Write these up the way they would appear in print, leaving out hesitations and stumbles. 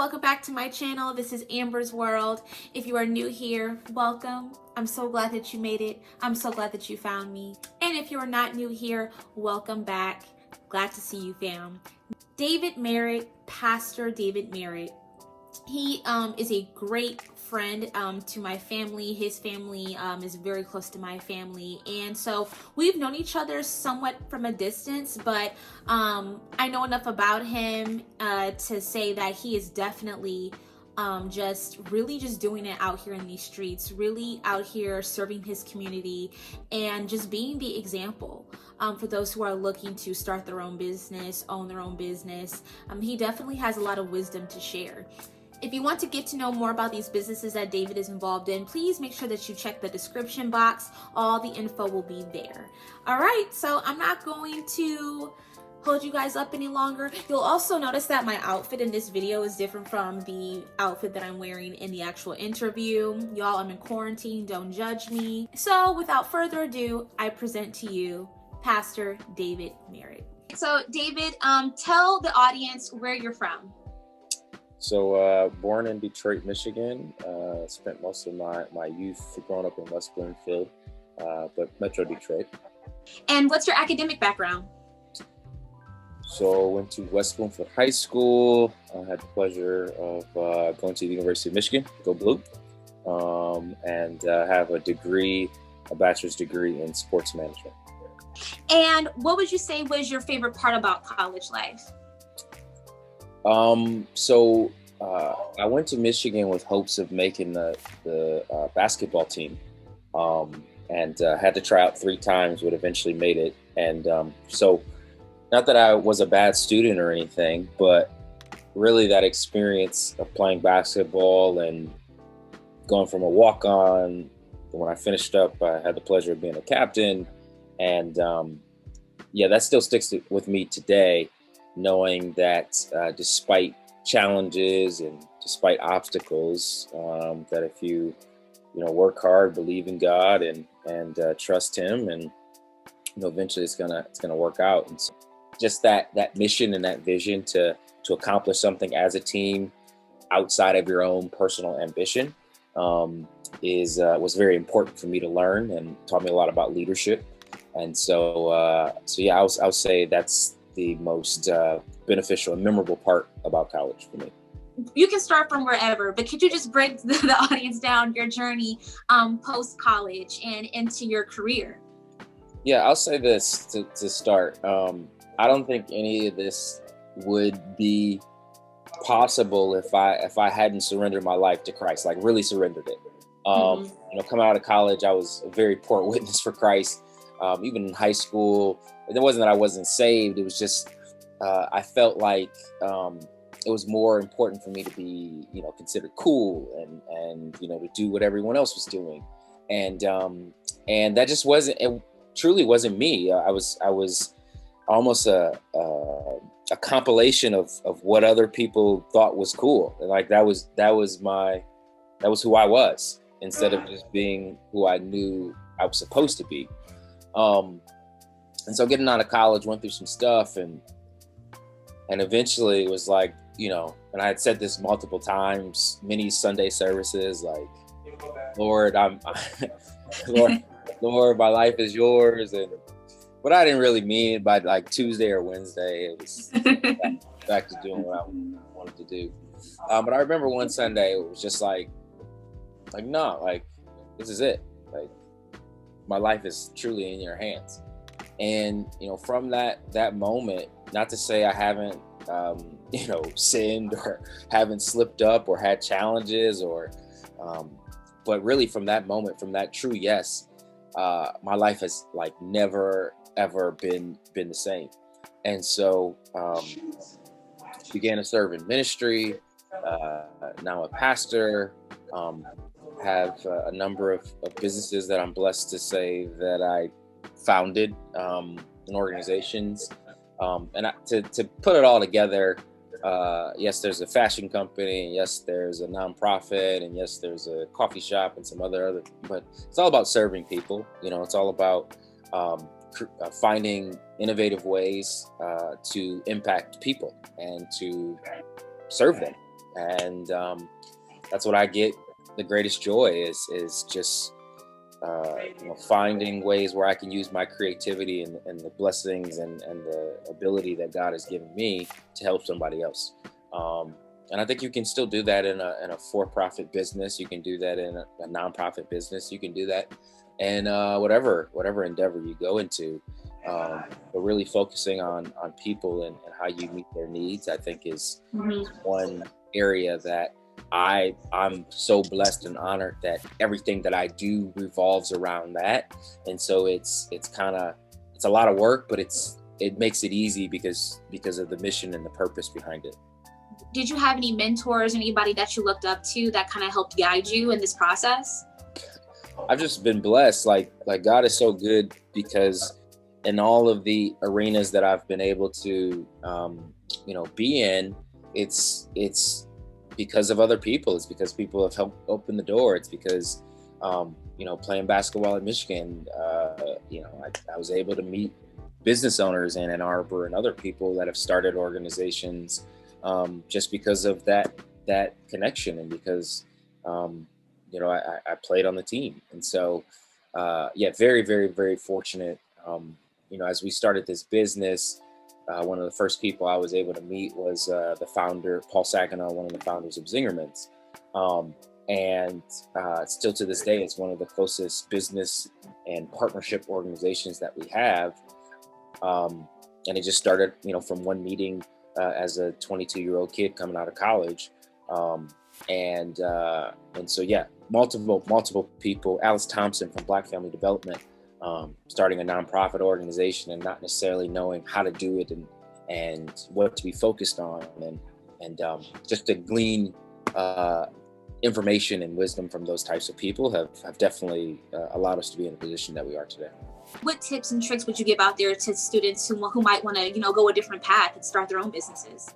welcome back to my channel. This is Amber's World. If you are new here, welcome. I'm so glad that you made it. I'm so glad that you found me. And if you are not new here, welcome back. Glad to see you, fam. David Merritt, Pastor David Merritt. He is a great friend to my family. His family is very close to my family, and so we've known each other somewhat from a distance, but I know enough about him to say that he is definitely just doing it out here in these streets, really out here serving his community and just being the example for those who are looking to start their own business, own their own business. He definitely has a lot of wisdom to share. If you want to get to know more about these businesses that David is involved in, please make sure that you check the description box. All the info will be there. All right, so I'm not going to hold you guys up any longer. You'll also notice that my outfit in this video is different from the outfit that I'm wearing in the actual interview. Y'all, I'm in quarantine, don't judge me. So without further ado, I present to you Pastor David Merritt. So David, tell the audience where you're from. So born in Detroit, Michigan, spent most of my youth growing up in West Bloomfield, but Metro Detroit. And what's your academic background? So went to West Bloomfield High School. I had the pleasure of going to the University of Michigan, go Blue, and have a bachelor's degree in sports management. And what would you say was your favorite part about college life? I went to Michigan with hopes of making the basketball team, and had to try out 3 times, but eventually made it. And so not that I was a bad student or anything, but really that experience of playing basketball and going from a walk-on, when I finished up, I had the pleasure of being a captain. And that still sticks with me today, knowing that despite challenges and despite obstacles, that if you work hard, believe in God, and trust Him, and eventually it's gonna work out. And so just that mission and that vision to accomplish something as a team outside of your own personal ambition was very important for me to learn, and taught me a lot about leadership. And so I'll say that's the most beneficial and memorable part about college for me. You can start from wherever, but could you just break the audience down your journey post-college and into your career? Yeah, I'll say this to start. I don't think any of this would be possible if I hadn't surrendered my life to Christ, like really surrendered it. Coming out of college, I was a very poor witness for Christ. Even in high school, it wasn't that I wasn't saved. It was just I felt like it was more important for me to be, considered cool and to do what everyone else was doing, and that just wasn't. It truly wasn't me. I was almost a compilation of what other people thought was cool, and like that was who I was, instead of just being who I knew I was supposed to be. And so getting out of college, went through some stuff, and eventually it was like, and I had said this multiple times, many Sunday services, like, Lord, Lord, my life is yours. But I didn't really mean it by like Tuesday or Wednesday. It was back to doing what I wanted to do. But I remember one Sunday, it was just like, no, like, this is it. Like, my life is truly in your hands. And, from that moment, not to say I haven't, sinned or haven't slipped up or had challenges but really from that moment, from that true yes, my life has like never, ever been the same. And so, began to serve in ministry, now a pastor, have a number of businesses that I'm blessed to say that I founded, in organizations. And to put it all together, yes, there's a fashion company, and yes, there's a nonprofit, and yes, there's a coffee shop and some other, but it's all about serving people. It's all about finding innovative ways to impact people and to serve them. And that's what I get the greatest joy is just finding ways where I can use my creativity and the blessings and the ability that God has given me to help somebody else. And I think you can still do that in a for-profit business. You can do that in a nonprofit business. You can do that in whatever endeavor you go into. But really focusing on people and how you meet their needs, I think is one area that I'm so blessed and honored that everything that I do revolves around that. And so it's a lot of work, but it makes it easy because of the mission and the purpose behind it. Did you have any mentors, anybody that you looked up to that kind of helped guide you in this process? I've just been blessed. Like God is so good, because in all of the arenas that I've been able to, be in, it's because of other people. It's because people have helped open the door. It's because, playing basketball at Michigan, I was able to meet business owners in Ann Arbor and other people that have started organizations, just because of that connection, and because I played on the team. And so very, very, very fortunate. As we started this business, one of the first people I was able to meet was the founder, Paul Saginaw, one of the founders of Zingerman's, and still to this day, it's one of the closest business and partnership organizations that we have. And it just started from one meeting as a 22-year-old kid coming out of college. And so, multiple people. Alice Thompson from Black Family Development, starting a nonprofit organization and not necessarily knowing how to do it and what to be focused on, and just to glean information and wisdom from those types of people have definitely allowed us to be in the position that we are today. What tips and tricks would you give out there to students who might want to, go a different path and start their own businesses?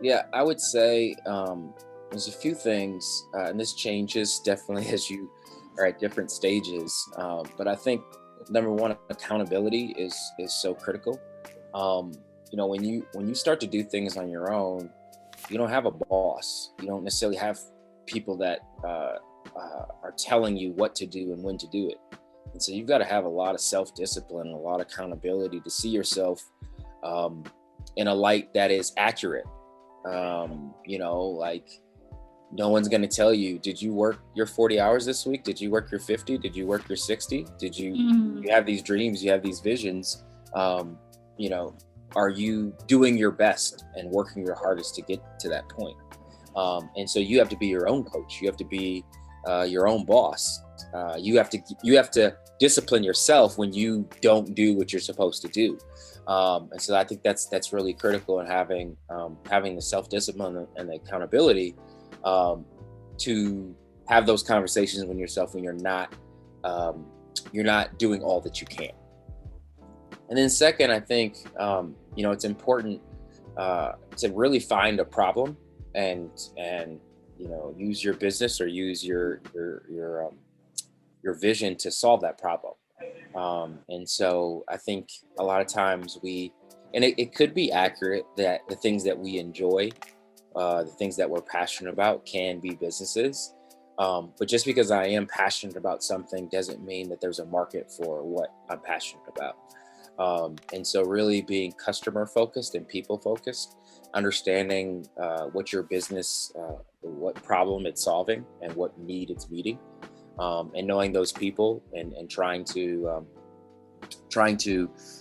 Yeah, I would say there's a few things, and this changes definitely as you are at different stages. But I think number one, accountability is so critical. When you start to do things on your own, you don't have a boss. You don't necessarily have people that are telling you what to do and when to do it. And so you've got to have a lot of self-discipline and a lot of accountability to see yourself in a light that is accurate. No one's going to tell you, did you work your 40 hours this week? Did you work your 50? Did you work your 60? Did you have these dreams? You have these visions? Are you doing your best and working your hardest to get to that point? And so you have to be your own coach. You have to be your own boss. You have to discipline yourself when you don't do what you're supposed to do. And so I think that's really critical in having the self-discipline and the accountability to have those conversations when you're not doing all that you can. And then second, I think it's important to really find a problem and use your business or use your vision to solve that problem. And so I think a lot of times it could be accurate that the things that we enjoy, the things that we're passionate about can be businesses. But just because I am passionate about something doesn't mean that there's a market for what I'm passionate about. And so really being customer focused and people focused, understanding what your business, what problem it's solving and what need it's meeting, and knowing those people and trying to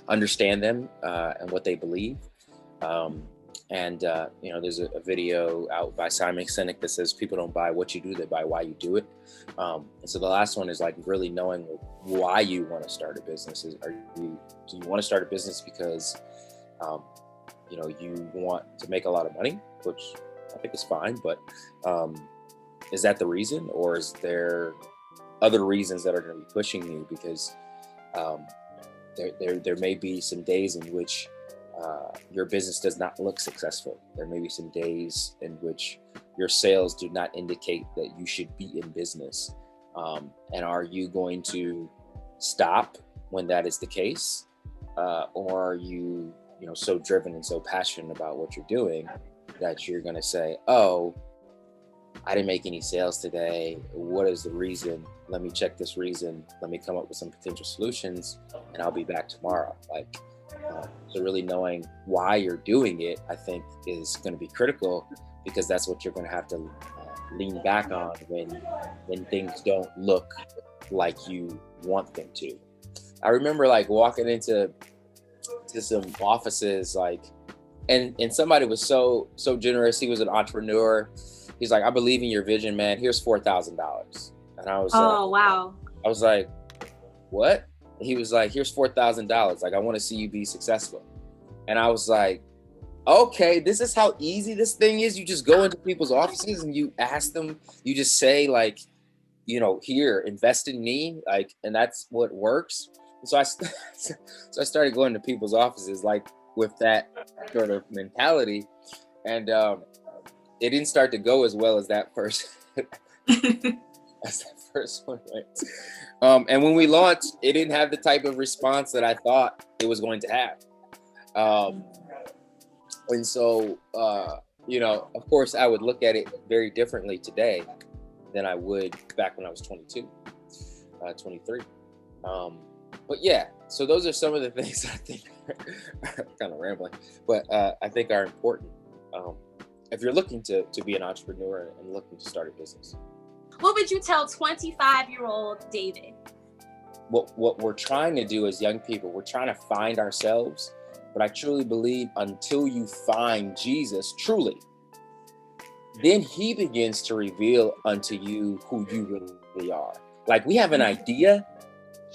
understand them and what they believe. There's a video out by Simon Sinek that says people don't buy what you do, they buy why you do it. And so the last one is like really knowing why you want to start a business. Do you want to start a business because you want to make a lot of money, which I think is fine, but is that the reason, or is there other reasons that are going to be pushing you? Because there may be some days in which your business does not look successful. There may be some days in which your sales do not indicate that you should be in business. And are you going to stop when that is the case? Or are you, so driven and so passionate about what you're doing that you're going to say, oh, I didn't make any sales today. What is the reason? Let me check this reason. Let me come up with some potential solutions, and I'll be back tomorrow. Like, so really knowing why you're doing it, I think, is going to be critical, because that's what you're going to have to lean back on when things don't look like you want them to. I remember like walking into some offices, like, and somebody was so generous. He was an entrepreneur. He's like, I believe in your vision, man. Here's $4,000. And I was wow. I was like, what? He was like, here's $4,000. Like, I want to see you be successful. And I was like, okay, this is how easy this thing is. You just go into people's offices and you ask them, you just say like, you know, here, invest in me. Like, and that's what works. And so I started going to people's offices like with that sort of mentality. And it didn't start to go as well as that first one went. And when we launched, it didn't have the type of response that I thought it was going to have. And so, you know, of course, I would look at it very differently today than I would back when I was 22, 23. But yeah, so those are some of the things I think are kind of rambling, but I think are important if you're looking to be an entrepreneur and looking to start a business. What would you tell 25-year-old David? What we're trying to do as young people, we're trying to find ourselves. But I truly believe until you find Jesus truly, then he begins to reveal unto you who you really are. Like, we have an idea,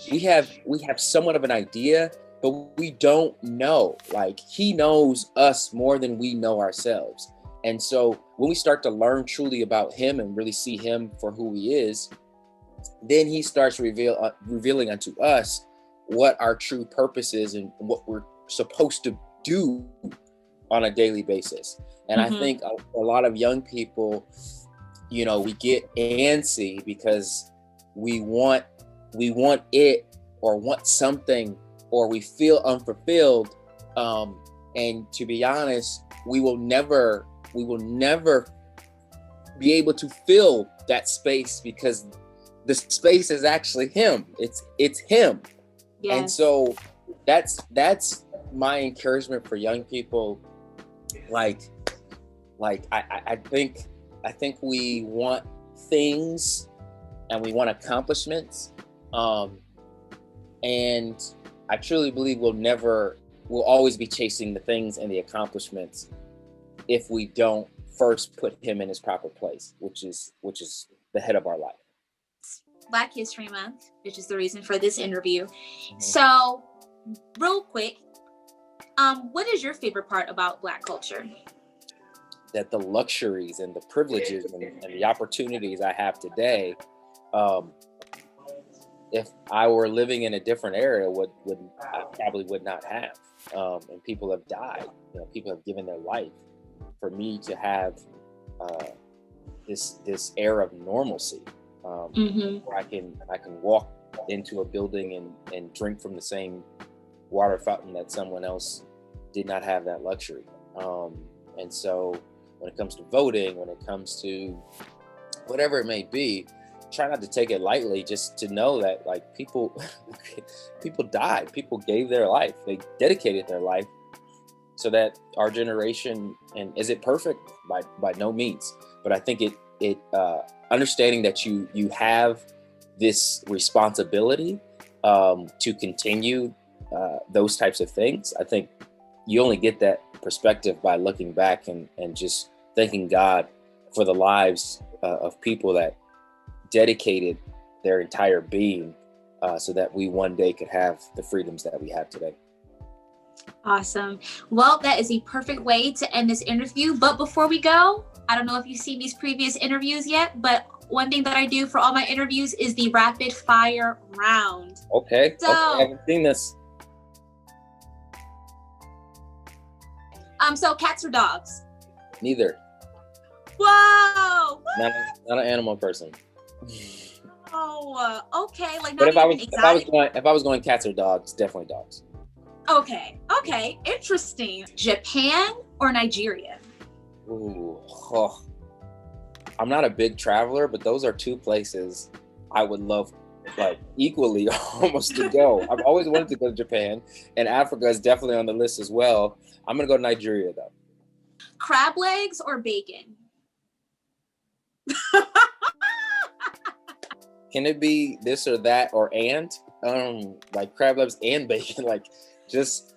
we have somewhat of an idea, but we don't know. Like, he knows us more than we know ourselves. And so when we start to learn truly about him and really see him for who he is, then he starts revealing unto us what our true purpose is and what we're supposed to do on a daily basis. And I think a lot of young people, you know, we get antsy because we want it or want something, or we feel unfulfilled. And to be honest, we will never be able to fill that space, because the space is actually him. It's him. Yes. And so that's my encouragement for young people. Like I think we want things and we want accomplishments. And I truly believe we'll always be chasing the things and the accomplishments if we don't first put him in his proper place, which is the head of our life. Black History Month, which is the reason for this interview. So, real quick, what is your favorite part about Black culture? That the luxuries and the privileges and the opportunities I have today, if I were living in a different era, I probably would not have. And people have died. You know, people have given their life for me to have this era of normalcy, where I can walk into a building and drink from the same water fountain that someone else did not have that luxury. And so when it comes to voting, when it comes to whatever it may be, try not to take it lightly, just to know that like people died, people gave their life, they dedicated their life so that our generation, and is it perfect? By no means, but I think it understanding that you have this responsibility to continue those types of things. I think you only get that perspective by looking back and just thanking God for the lives of people that dedicated their entire being so that we one day could have the freedoms that we have today. Awesome. Well, that is a perfect way to end this interview. But before we go, I don't know if you've seen these previous interviews yet, but one thing that I do for all my interviews is the rapid fire round. Okay. So, I haven't seen this. So cats or dogs? Neither. Whoa! Not an animal person. Oh, okay. Like, but not if I was going cats or dogs, definitely dogs. Okay. Interesting. Japan or Nigeria? Ooh. I'm not a big traveler, but those are two places I would love like equally almost to go. I've always wanted to go to Japan, and Africa is definitely on the list as well. I'm gonna go to Nigeria though. Crab legs or bacon? Can it be this or that or and? Like crab legs and bacon, like just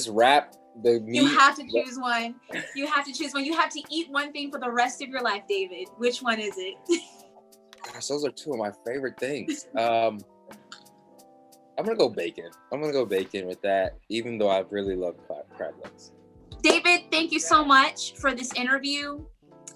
wrap the meat. You have to choose one. You have to choose one. You have to eat one thing for the rest of your life, David. Which one is it? Gosh, those are two of my favorite things. I'm gonna go bacon. I'm gonna go bacon with that, even though I really love crab legs. David, thank you so much for this interview.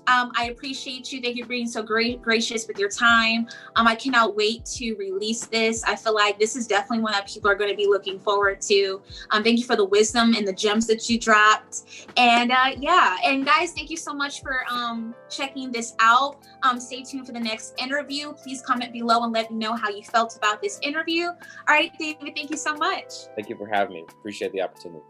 I appreciate you. Thank you for being so gracious with your time. I cannot wait to release this. I feel like this is definitely one that people are going to be looking forward to. Thank you for the wisdom and the gems that you dropped. And and guys, thank you so much for checking this out. Stay tuned for the next interview. Please comment below and let me know how you felt about this interview. All right, David, thank you so much. Thank you for having me. Appreciate the opportunity.